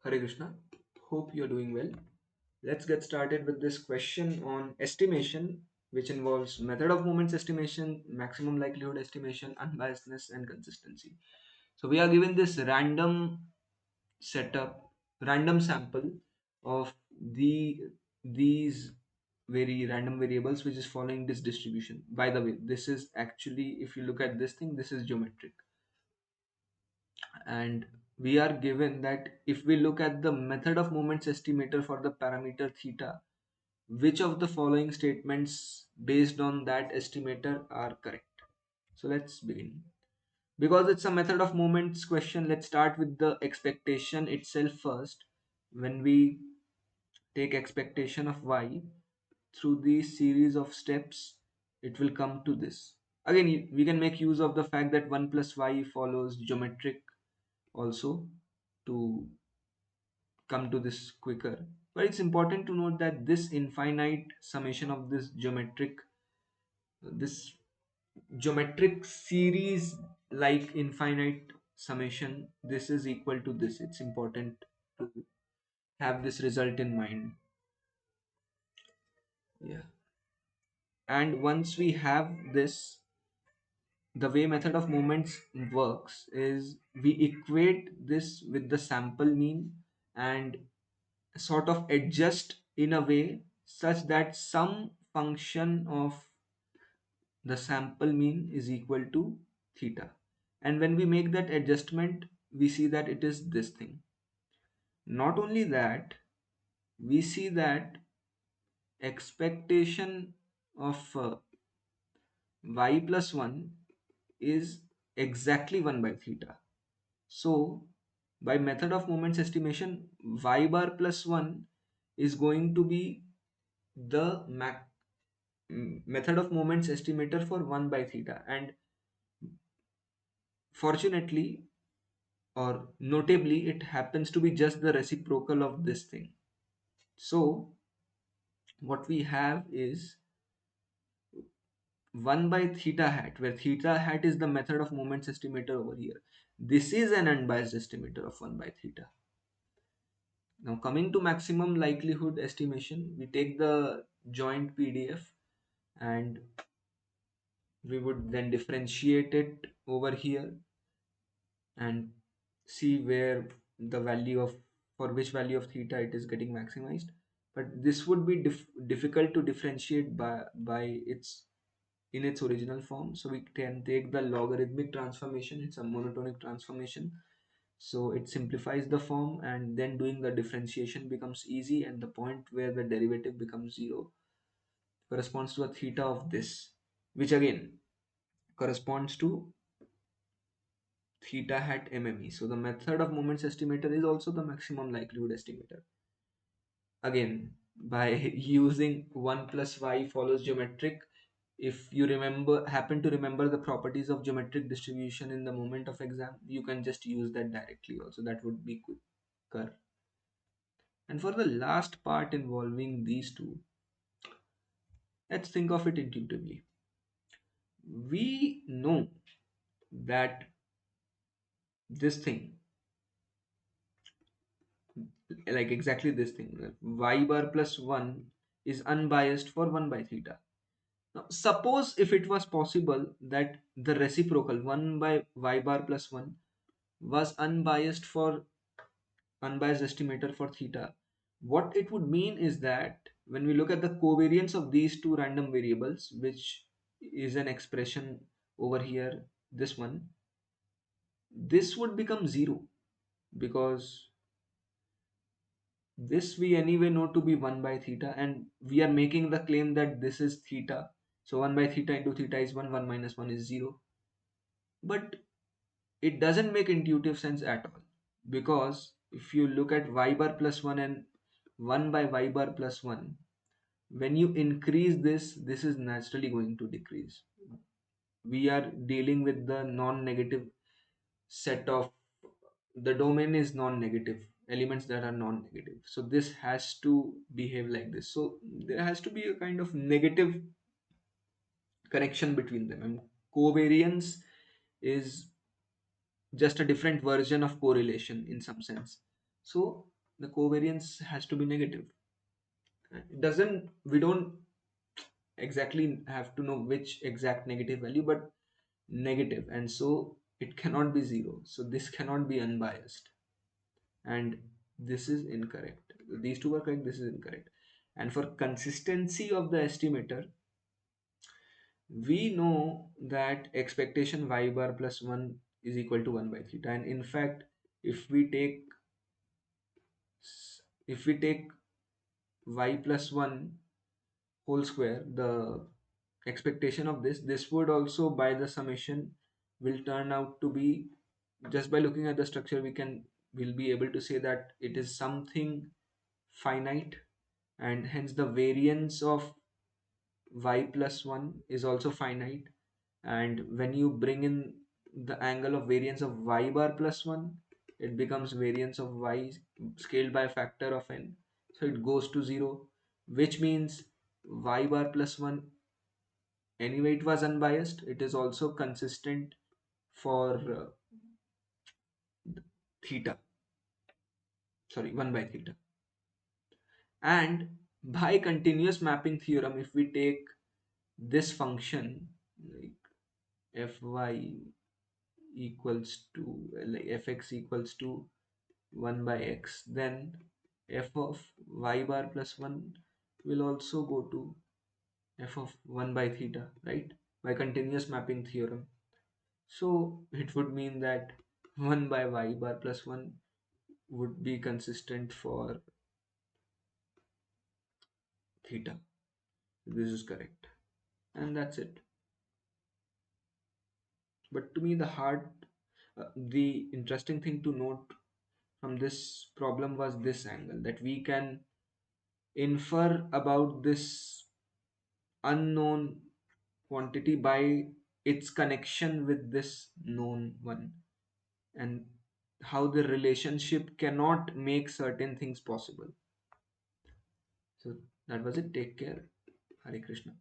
Hare Krishna. Hope you're doing well. Let's get started with this question on estimation, which involves method of moments estimation, maximum likelihood estimation, unbiasedness, and consistency. So we are given this random setup, random sample of these very random variables, which is following this distribution. By the way, this is actually, if you look at this thing, this is geometric. And we are given that if we look at the method of moments estimator for the parameter theta, which of the following statements based on that estimator are correct? So let's begin. Because it's a method of moments question, let's start with the expectation itself first. When we take expectation of y through the series of steps, it will come to this. Again, we can make use of the fact that 1 plus y follows geometric also to come to this quicker. But it's important to note that this infinite summation of this geometric series like infinite summation, this is equal to this. It's important to have this result in mind. Yeah. And once we have this, the way method of moments works is we equate this with the sample mean and sort of adjust in a way such that some function of the sample mean is equal to theta. And when we make that adjustment, we see that it is this thing. Not only that, we see that expectation of y plus 1 is exactly 1 by theta. So, by method of moments estimation, y bar plus 1 is going to be the method of moments estimator for 1 by theta. And fortunately or notably, it happens to be just the reciprocal of this thing. So, what we have is 1 by theta hat, where theta hat is the method of moments estimator over here. This is an unbiased estimator of 1 by theta. Now, coming to maximum likelihood estimation, we take the joint PDF and we would then differentiate it over here and see where the value of for which value of theta it is getting maximized. But this would be difficult to differentiate by its in its original form. So we can take the logarithmic transformation. It's a monotonic transformation, so it simplifies the form, and then doing the differentiation becomes easy, and the point where the derivative becomes 0 corresponds to a theta of this, which again corresponds to theta hat mme. So the method of moments estimator is also the maximum likelihood estimator. Again, by using 1 plus y follows geometric, if you happen to remember the properties of geometric distribution in the moment of exam, you can just use that directly also. That would be quicker. And for the last part involving these two, let's think of it intuitively. We know that this thing, like exactly this thing, y bar plus 1 is unbiased for 1 by theta. Now, suppose if it was possible that the reciprocal 1 by y bar plus 1 was unbiased estimator for theta, what it would mean is that when we look at the covariance of these two random variables, which is an expression over here, this one, this would become 0 because this we anyway know to be 1 by theta, and we are making the claim that this is theta. So 1 by theta into theta is 1, 1 minus 1 is 0. But it doesn't make intuitive sense at all, because if you look at y bar plus 1 and 1 by y bar plus 1, when you increase this is naturally going to decrease. We are dealing with the non-negative set of, the domain is non-negative, elements that are non-negative, so this has to behave like this. So there has to be a kind of negative connection between them, and covariance is just a different version of correlation in some sense. So the covariance has to be negative. It doesn't, we don't exactly have to know which exact negative value, but negative, and so it cannot be zero. So this cannot be unbiased, and this is incorrect. These two are correct, this is incorrect. And for consistency of the estimator, we know that expectation y bar plus 1 is equal to 1 by theta. And in fact, if we take if we take y plus 1 whole square, the expectation of this would also, by the summation, will turn out to be, just by looking at the structure, we'll be able to say that it is something finite, and hence the variance of y plus 1 is also finite. And when you bring in the angle of variance of y bar plus 1, it becomes variance of y scaled by a factor of n, so it goes to 0, which means y bar plus 1, anyway it was unbiased, it is also consistent for theta, sorry, 1 by theta. And by continuous mapping theorem, if we take this function like fy equals to like fx equals to 1 by x, then f of y bar plus 1 will also go to f of 1 by theta, right? By continuous mapping theorem. So it would mean that 1 by y bar plus 1 would be consistent for theta. This is correct. And that's it. But to me, the interesting thing to note from this problem was this angle, that we can infer about this unknown quantity by its connection with this known one, and how the relationship cannot make certain things possible. So that was it. Take care. Hare Krishna.